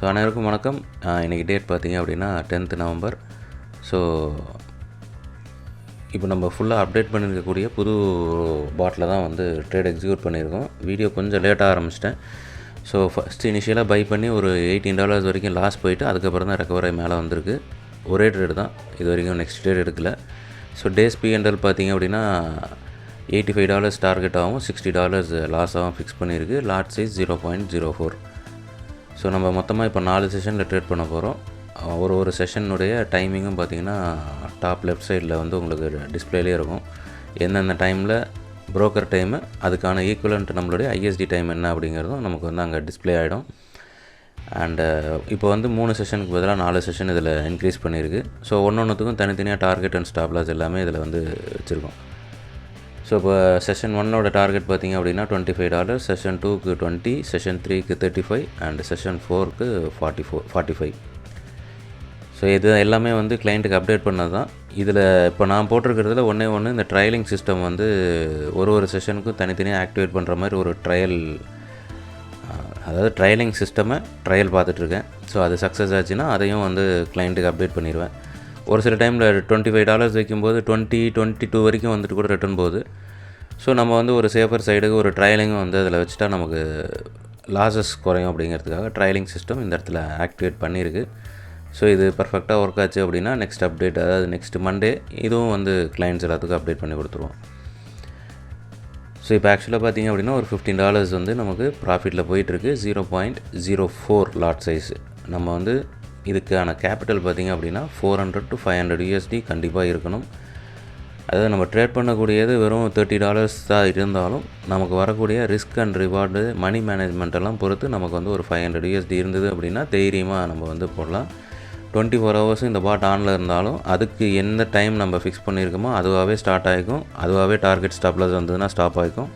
அனைவருக்கும் வணக்கம். இன்றைக்கி டேட் பார்த்திங்க அப்படின்னா 10th நவம்பர். ஸோ இப்போ நம்ம ஃபுல்லாக அப்டேட் பண்ணியிருக்கக்கூடிய புது பாட்டில் தான் வந்து ட்ரேட் எக்ஸிக்யூட் பண்ணியிருக்கோம். வீடியோ கொஞ்சம் லேட்டாக ஆரம்பிச்சிட்டேன். ஸோ ஃபஸ்ட்டு இனிஷியலாக பை பண்ணி ஒரு $18 வரைக்கும் லாஸ் போயிட்டு அதுக்கப்புறம் தான் ரெக்கவரி மேலே வந்திருக்கு. ஒரே ட்ரேடு தான், இது வரைக்கும் நெக்ஸ்ட் ட்ரேட் எடுக்கல. ஸோ டேஸ் P&L பார்த்திங்க அப்படின்னா $85 டார்கெட் ஆகும், $60 லாஸாகவும் ஃபிக்ஸ் பண்ணியிருக்கு. Lot size 0.04. ஸோ நம்ம மொத்தமாக இப்போ 4 செஷனில் ட்ரேட் பண்ண போகிறோம். ஒரு செஷனுடைய டைமிங்கும் பார்த்திங்கன்னா டாப் லெஃப்ட் சைடில் வந்து உங்களுக்கு டிஸ்பிளேலே இருக்கும். எந்தெந்த டைமில் ப்ரோக்கர் டைமு, அதுக்கான ஈக்குவலண்ட் நம்மளுடைய ISD டைம் என்ன அப்படிங்கிறதும் நமக்கு வந்து அங்கே டிஸ்பிளே ஆகிடும். அண்டு இப்போ வந்து 3 செஷனுக்கு பதிலாக 4 செஷன் இதில் இன்க்ரீஸ் பண்ணியிருக்கு. ஸோ ஒன்றுத்துக்கும் தனித்தனியாக டார்கெட் அண்ட் ஸ்டாப் லாஸ் எல்லாமே இதில் வந்து வச்சுருக்கோம். ஸோ இப்போ செஷன் 1ஓட டார்கெட் பார்த்திங்க அப்படின்னா $25, செஷன் 2க்கு 20, செஷன் 3க்கு 35 அண்ட் செஷன் 4க்கு 45. ஸோ இது எல்லாமே வந்து கிளைண்ட்டுக்கு அப்டேட் பண்ணது தான். இதில் இப்போ நான் போட்டிருக்கிறதுல ஒன்று இந்த ட்ரையலிங் சிஸ்டம் வந்து ஒரு செஷனுக்கும் தனித்தனியாக ஆக்டிவேட் பண்ணுற மாதிரி ஒரு அதாவது ட்ரையலிங் சிஸ்டமை ட்ரையல் பார்த்துட்ருக்கேன். ஸோ அது சக்ஸஸ் ஆச்சுன்னா அதையும் வந்து கிளைண்ட்டுக்கு அப்டேட் பண்ணிடுவேன். ஒரு சில டைமில் $25 வைக்கும்போது 22 வரைக்கும் வந்துட்டு கூட ரிட்டர்ன் போகுது. ஸோ நம்ம வந்து ஒரு சேஃபர் சைடுக்கு ஒரு ட்ரையலிங்கும் வந்து அதில் வச்சுட்டா நமக்கு லாஸஸ் குறையும் அப்படிங்கிறதுக்காக ட்ரையலிங் சிஸ்டம் இந்த இடத்துல ஆக்டிவேட் பண்ணியிருக்கு. ஸோ இது பர்ஃபெக்டாக ஒர்க் ஆச்சு அப்படின்னா நெக்ஸ்ட் அப்டேட், அதாவது நெக்ஸ்ட் மண்டே இதுவும் வந்து கிளைண்ட்ஸ் எல்லாத்துக்கும் அப்டேட் பண்ணி கொடுத்துருவோம். ஸோ இப்போ ஆக்சுவலாக பார்த்திங்க அப்படின்னா ஒரு $15 வந்து நமக்கு ப்ராஃபிட்டில் போயிட்டுருக்கு. 0.04 லாட் சைஸ். நம்ம வந்து இதுக்கான கேபிட்டல் பார்த்திங்க அப்படின்னா $400 to $500 கண்டிப்பாக இருக்கணும். அதாவது நம்ம ட்ரேட் பண்ணக்கூடியது வெறும் $30 தான் இருந்தாலும் நமக்கு வரக்கூடிய ரிஸ்க் அண்ட் ரிவார்டு, மணி மேனேஜ்மெண்ட்டெல்லாம் பொறுத்து நமக்கு வந்து ஒரு $500 இருந்தது அப்படின்னா தைரியமாக நம்ம வந்து போடலாம். 24 hours இந்த பாட் ஆனில் இருந்தாலும் அதுக்கு எந்த டைம் நம்ம ஃபிக்ஸ் பண்ணியிருக்கோமோ அதுவாகவே ஸ்டார்ட் ஆகிக்கும். அதுவாகவே டார்கெட் ஸ்டாப் லாஸ் வந்ததுன்னா ஸ்டாப் ஆகிக்கும்.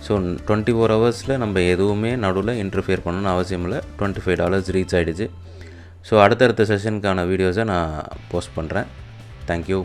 ஸோ 24 hours நம்ம எதுவுமே நடுவில் இன்டர்ஃபியர் பண்ணணும்னு அவசியம் இல்லை. $25 ரீச் ஆகிடுச்சு. ஸோ அடுத்தடுத்த செஷனுக்கான வீடியோஸை நான் போஸ்ட் பண்ணுறேன். தேங்க்யூ.